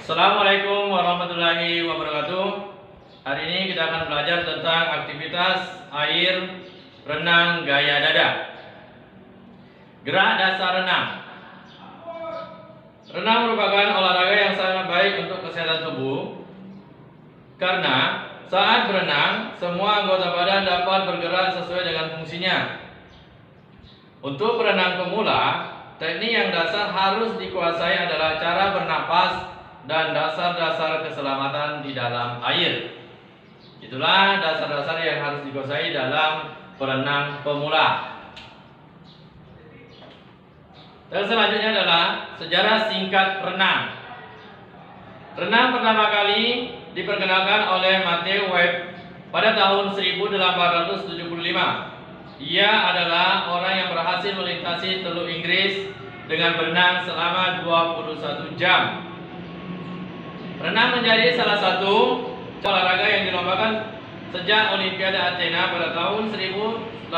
Assalamualaikum warahmatullahi wabarakatuh. Hari ini kita akan belajar tentang aktivitas air renang gaya dada. Gerak dasar renang. Renang merupakan olahraga yang sangat baik untuk kesehatan tubuh karena saat berenang semua anggota badan dapat bergerak sesuai dengan fungsinya. Untuk berenang pemula, teknik yang dasar harus dikuasai adalah cara bernapas dan dasar-dasar keselamatan di dalam air. Itulah dasar-dasar yang harus dikuasai dalam berenang pemula. Dan selanjutnya adalah sejarah singkat renang. Renang pertama kali diperkenalkan oleh Matthew Webb pada tahun 1875. Ia adalah orang yang berhasil melintasi Teluk Inggris dengan berenang selama 21 jam. Renang menjadi salah satu olahraga yang dilombakan sejak Olimpiade Athena pada tahun 1896.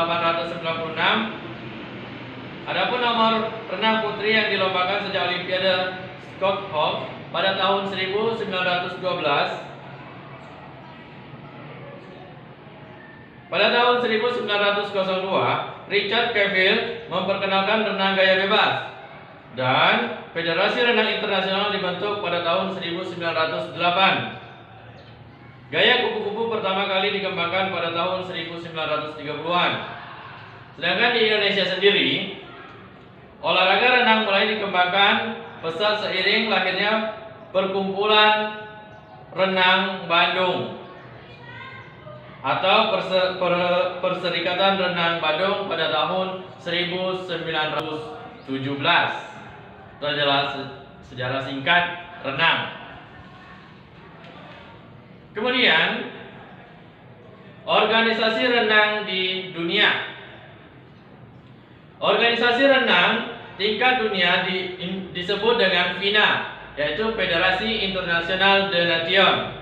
Adapun nomor renang putri yang dilombakan sejak Olimpiade Stockholm pada tahun 1912. Pada tahun 1902, Richard Cavill memperkenalkan renang gaya bebas dan Federasi Renang Internasional dibentuk pada tahun 1908. Gaya kupu-kupu pertama kali dikembangkan pada tahun 1930-an. Sedangkan di Indonesia sendiri, olahraga renang mulai dikembangkan pesat seiring lahirnya Perkumpulan Renang Bandung atau Perserikatan Renang Bandung pada tahun 1917. Itu adalah sejarah singkat renang. Kemudian, organisasi renang di dunia. Organisasi renang tingkat dunia disebut dengan FINA, yaitu Federasi Internasional de Nation.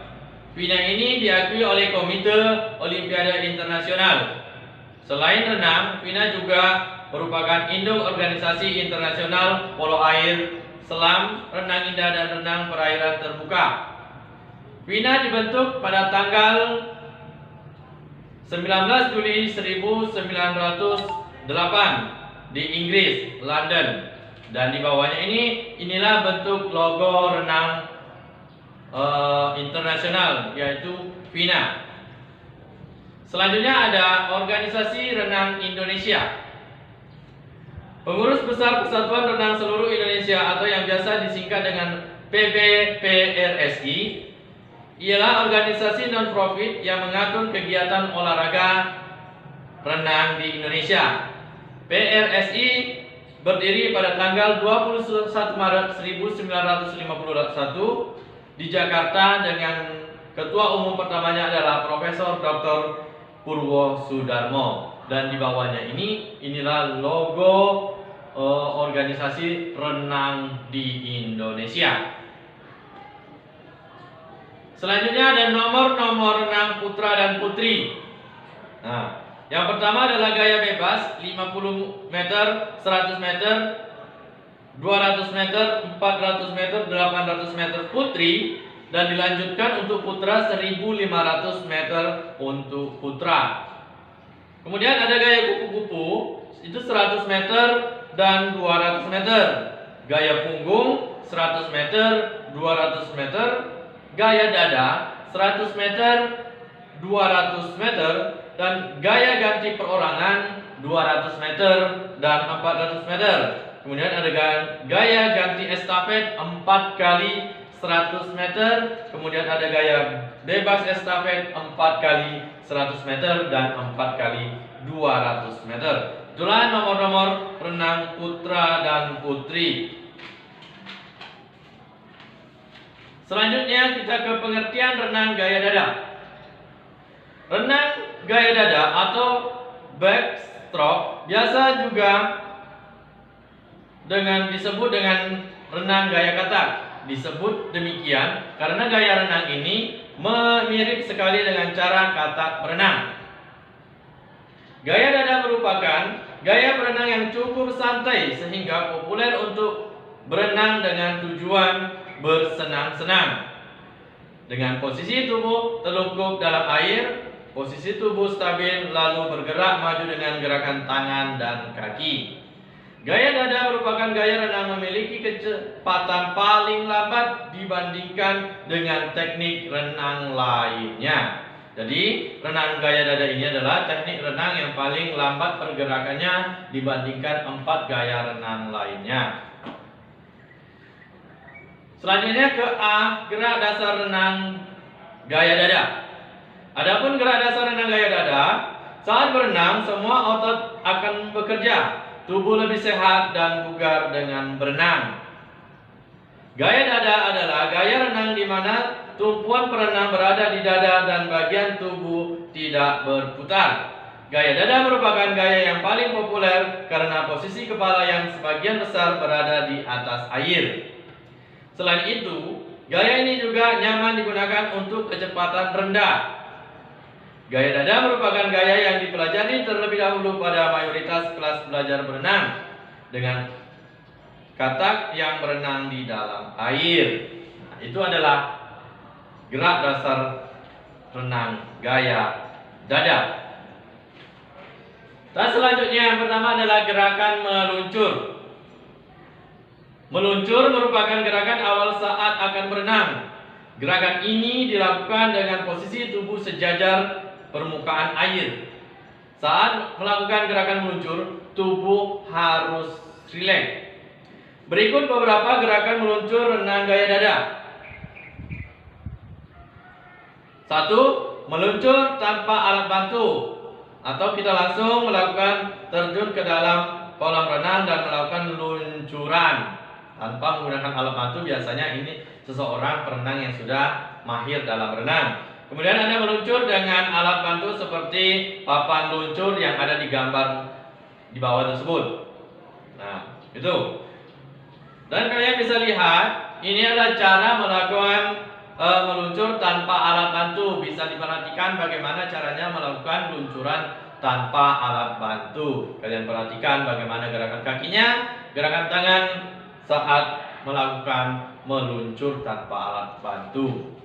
FINA ini diakui oleh Komite Olimpiade Internasional. Selain renang, FINA juga merupakan induk organisasi internasional polo air, selam, renang indah, dan renang perairan terbuka. FINA dibentuk pada tanggal 19 Juli 1908 di Inggris, London. Dan di bawahnya inilah bentuk logo renang internasional, yaitu FINA. Selanjutnya ada Organisasi Renang Indonesia. Pengurus Besar Persatuan Renang Seluruh Indonesia atau yang biasa disingkat dengan PBPRSI ialah organisasi non-profit yang mengatur kegiatan olahraga renang di Indonesia. PRSI berdiri pada tanggal 21 Maret 1951 di Jakarta dengan ketua umum pertamanya adalah Profesor Dr. Purwo Sudarmo. Dan di bawahnya inilah logo organisasi renang di Indonesia. Selanjutnya ada nomor-nomor renang putra dan putri. Nah, yang pertama adalah gaya bebas 50 meter, 100 meter, 200 meter, 400 meter, 800 meter putri, dan dilanjutkan untuk putra 1500 meter untuk putra. Kemudian ada gaya kupu-kupu, itu 100 meter dan 200 meter. Gaya punggung 100 meter, 200 meter. Gaya dada 100 meter, 200 meter. Dan gaya ganti perorangan 200 meter dan 400 meter. Kemudian ada gaya ganti estafet 4 kali 100 meter. Kemudian ada gaya bebas estafet 4 kali 100 meter dan 4 kali 200 meter. Itulah nomor-nomor renang putra dan putri. Selanjutnya kita ke pengertian renang gaya dada. Renang gaya dada atau backstroke biasa juga disebut dengan renang gaya katak. Disebut demikian karena gaya renang ini mirip sekali dengan cara katak berenang. Gaya dada merupakan gaya berenang yang cukup santai sehingga populer untuk berenang dengan tujuan bersenang-senang. Dengan posisi tubuh terlungkup dalam air, posisi tubuh stabil lalu bergerak maju dengan gerakan tangan dan kaki. Gaya dada merupakan gaya renang memiliki kecepatan paling lambat dibandingkan dengan teknik renang lainnya. Jadi, renang gaya dada ini adalah teknik renang yang paling lambat pergerakannya dibandingkan 4 gaya renang lainnya. Selanjutnya ke A, gerak dasar renang gaya dada. Adapun gerak dasar renang gaya dada, saat berenang semua otot akan bekerja, tubuh lebih sehat dan bugar dengan berenang. Gaya dada adalah gaya renang di mana tumpuan perenang berada di dada dan bagian tubuh tidak berputar. Gaya dada merupakan gaya yang paling populer karena posisi kepala yang sebagian besar berada di atas air. Selain itu, gaya ini juga nyaman digunakan untuk kecepatan rendah. Gaya dada merupakan gaya yang dipelajari terlebih dahulu pada mayoritas kelas belajar berenang dengan katak yang berenang di dalam air. Nah, itu adalah gerak dasar renang gaya dada. Dan selanjutnya yang pertama adalah gerakan meluncur. Meluncur merupakan gerakan awal saat akan berenang. Gerakan ini dilakukan dengan posisi tubuh sejajar permukaan air. Saat melakukan gerakan meluncur, tubuh harus rileks. Berikut beberapa gerakan meluncur renang gaya dada. 1. Meluncur tanpa alat bantu, atau kita langsung melakukan terjun ke dalam kolam renang dan melakukan luncuran tanpa menggunakan alat bantu. Biasanya ini seseorang perenang yang sudah mahir dalam berenang. Kemudian ada meluncur dengan alat bantu seperti papan luncur yang ada di gambar di bawah tersebut. Nah, itu. Dan kalian bisa lihat, ini adalah cara melakukan meluncur tanpa alat bantu. Bisa diperhatikan bagaimana caranya melakukan luncuran tanpa alat bantu. Kalian perhatikan bagaimana gerakan kakinya, gerakan tangan saat melakukan meluncur tanpa alat bantu.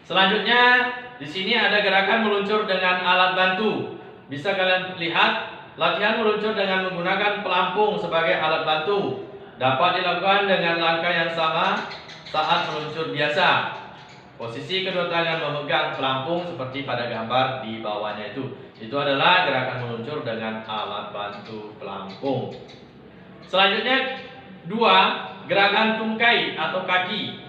Selanjutnya, di sini ada gerakan meluncur dengan alat bantu. Bisa kalian lihat, latihan meluncur dengan menggunakan pelampung sebagai alat bantu. Dapat dilakukan dengan langkah yang sama saat meluncur biasa. Posisi kedua tangan memegang pelampung seperti pada gambar di bawahnya itu. Itu adalah gerakan meluncur dengan alat bantu pelampung. Selanjutnya, 2. Gerakan tungkai atau kaki.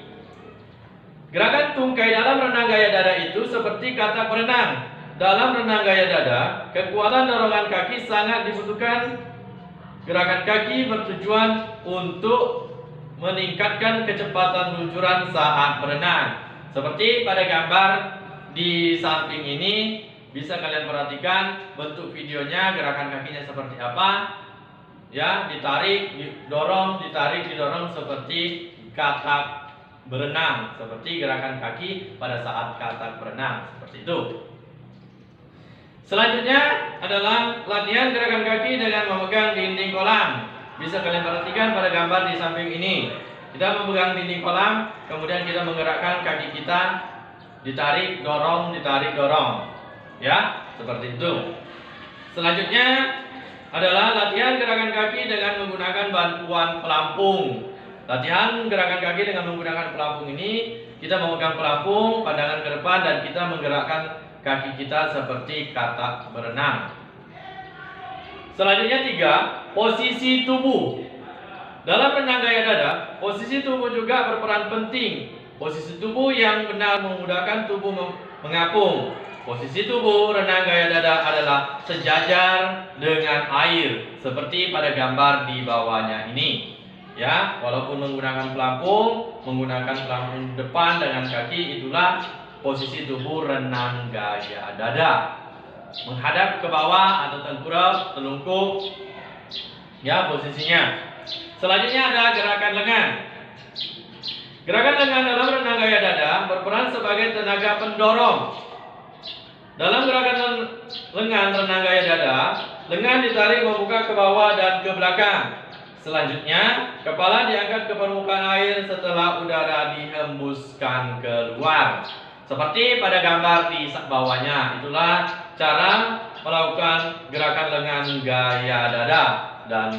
Gerakan tungkai dalam renang gaya dada itu seperti katak berenang. Dalam renang gaya dada, kekuatan dorongan kaki sangat dibutuhkan. Gerakan kaki bertujuan untuk meningkatkan kecepatan luncuran saat berenang. Seperti pada gambar di samping ini, bisa kalian perhatikan bentuk videonya, gerakan kakinya seperti apa. Ya, ditarik, didorong, ditarik, didorong seperti katak berenang, seperti gerakan kaki pada saat katak berenang, seperti itu. Selanjutnya adalah latihan gerakan kaki dengan memegang dinding kolam. Bisa kalian perhatikan pada gambar di samping ini. Kita memegang dinding kolam, kemudian kita menggerakkan kaki kita, ditarik, dorong, ya, seperti itu. Selanjutnya adalah latihan gerakan kaki dengan menggunakan bantuan pelampung. Latihan gerakan kaki dengan menggunakan pelampung ini, kita memegang pelampung, pandangan ke depan, dan kita menggerakkan kaki kita seperti katak berenang. Selanjutnya 3. Posisi tubuh. Dalam renang gaya dada, posisi tubuh juga berperan penting. Posisi tubuh yang benar memudahkan tubuh mengapung. Posisi tubuh renang gaya dada adalah sejajar dengan air, seperti pada gambar di bawahnya ini. Ya, walaupun menggunakan pelampung depan dengan kaki, itulah posisi tubuh renang gaya dada. Menghadap ke bawah atau tengkurap, telungkup, ya posisinya. Selanjutnya ada gerakan lengan. Gerakan lengan dalam renang gaya dada berperan sebagai tenaga pendorong. Dalam gerakan lengan renang gaya dada, lengan ditarik membuka ke bawah dan ke belakang. Selanjutnya, kepala diangkat ke permukaan air setelah udara dihembuskan keluar. Seperti pada gambar di bawahnya, itulah cara melakukan gerakan lengan gaya dada. Dan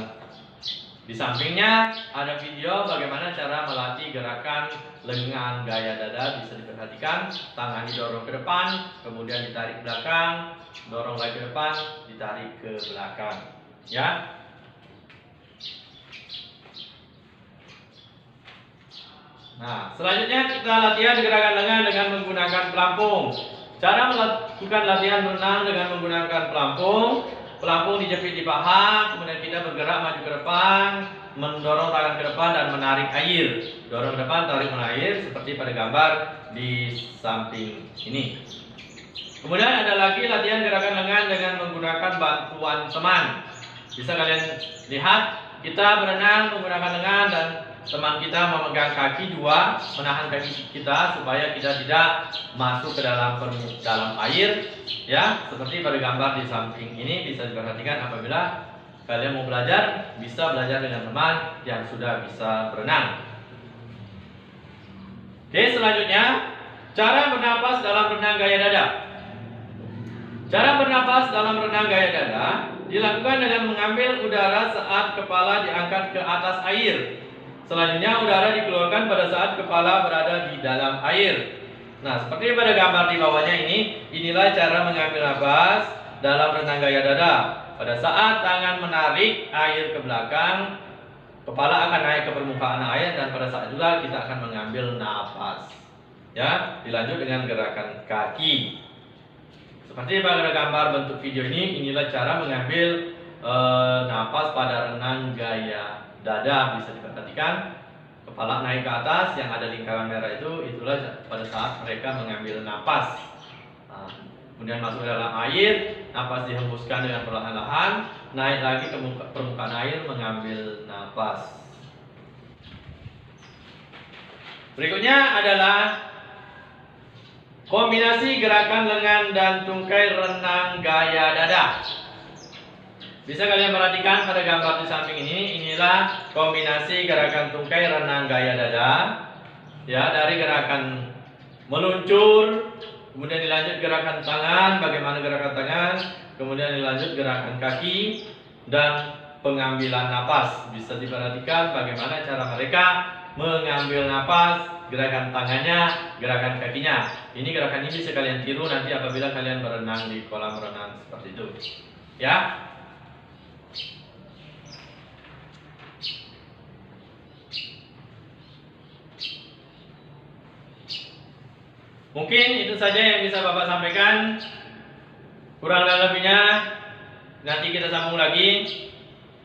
di sampingnya ada video bagaimana cara melatih gerakan lengan gaya dada. Bisa diperhatikan, tangan didorong ke depan, kemudian ditarik belakang, dorong lagi ke depan, ditarik ke belakang. Ya. Nah, selanjutnya kita latihan gerakan lengan dengan menggunakan pelampung. Cara melakukan latihan berenang dengan menggunakan pelampung. Pelampung dijepit di paha, kemudian kita bergerak maju ke depan, mendorong tangan ke depan dan menarik air. Dorong ke depan, tarik air seperti pada gambar di samping ini. Kemudian ada lagi latihan gerakan lengan dengan menggunakan bantuan teman. Bisa kalian lihat, kita berenang menggunakan lengan dan teman kita memegang kaki dua, menahan kaki kita supaya kita tidak masuk ke dalam air, ya, seperti pada gambar di samping ini. Bisa diperhatikan apabila kalian mau belajar, bisa belajar dengan teman yang sudah bisa berenang. Oke, selanjutnya cara bernapas dalam renang gaya dada. Cara bernapas dalam renang gaya dada dilakukan dengan mengambil udara saat kepala diangkat ke atas air. Selanjutnya udara dikeluarkan pada saat kepala berada di dalam air. Nah, seperti pada gambar di bawahnya ini, inilah cara mengambil nafas dalam renang gaya dada. Pada saat tangan menarik air ke belakang, kepala akan naik ke permukaan air dan pada saat juga kita akan mengambil nafas. Ya, dilanjut dengan gerakan kaki. Seperti pada gambar bentuk video ini, inilah cara mengambil nafas pada renang gaya dada. Bisa diperhatikan, kepala naik ke atas, yang ada lingkaran merah itulah pada saat mereka mengambil nafas. Nah, kemudian masuk ke dalam air, nafas dihembuskan dengan perlahan-lahan, naik lagi ke permukaan air mengambil nafas. Berikutnya adalah kombinasi gerakan lengan dan tungkai renang gaya dada. Bisa kalian perhatikan pada gambar di samping ini, inilah kombinasi gerakan tungkai renang gaya dada. Ya, dari gerakan meluncur, kemudian dilanjut gerakan tangan, bagaimana gerakan tangan, kemudian dilanjut gerakan kaki dan pengambilan napas. Bisa diperhatikan bagaimana cara mereka mengambil napas, gerakan tangannya, gerakan kakinya. Ini gerakan ini bisa kalian tiru nanti apabila kalian berenang di kolam renang seperti itu. Ya. Mungkin itu saja yang bisa Bapak sampaikan. Kurang dan lebihnya nanti kita sambung lagi.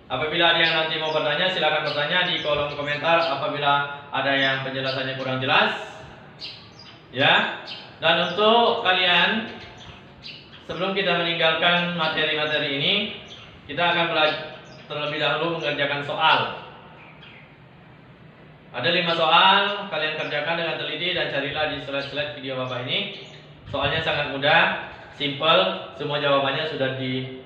Apabila ada yang nanti mau bertanya, silakan bertanya di kolom komentar apabila ada yang penjelasannya kurang jelas. Ya. Dan untuk kalian, sebelum kita meninggalkan materi-materi ini, kita akan terlebih dahulu mengerjakan soal. Ada 5 soal, kalian kerjakan dengan teliti dan carilah di slide-slide video Bapak ini. Soalnya sangat mudah, simple, semua jawabannya sudah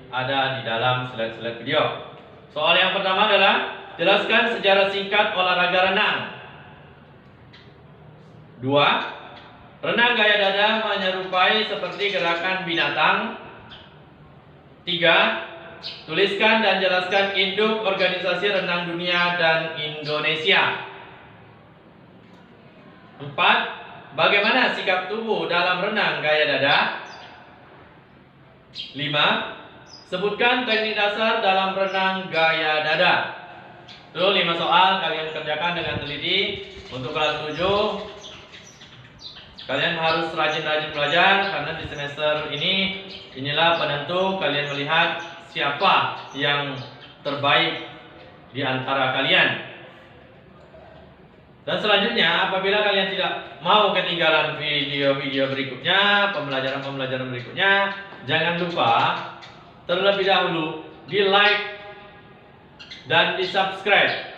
ada di dalam slide-slide video. Soal yang pertama adalah jelaskan sejarah singkat olahraga renang. 2. Renang gaya dada menyerupai seperti gerakan binatang. 3. Tuliskan dan jelaskan induk organisasi renang dunia dan Indonesia. 4. Bagaimana sikap tubuh dalam renang gaya dada? 5. Sebutkan teknik dasar dalam renang gaya dada. Itu 5 soal, kalian kerjakan dengan teliti. Untuk kelas 7, kalian harus rajin-rajin belajar, karena di semester ini, inilah penentu kalian melihat siapa yang terbaik di antara kalian. Dan selanjutnya, apabila kalian tidak mau ketinggalan video-video berikutnya, pembelajaran-pembelajaran berikutnya, jangan lupa terlebih dahulu di like dan di subscribe,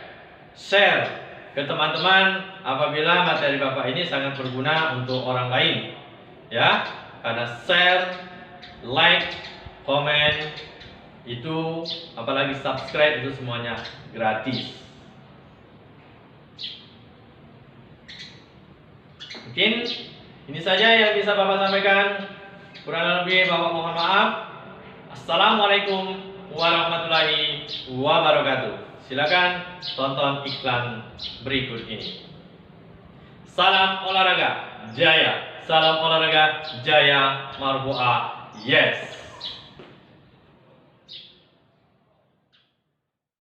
share ke teman-teman apabila materi Bapak ini sangat berguna untuk orang lain. Ya, karena share, like, komen, Itu apalagi subscribe itu semuanya gratis. Mungkin ini saja yang bisa Bapak sampaikan. Kurang lebih Bapak mohon maaf. Assalamualaikum warahmatullahi wabarakatuh. Silakan tonton iklan berikut ini. Salam olahraga jaya, salam olahraga jaya marfu'ah. Yes.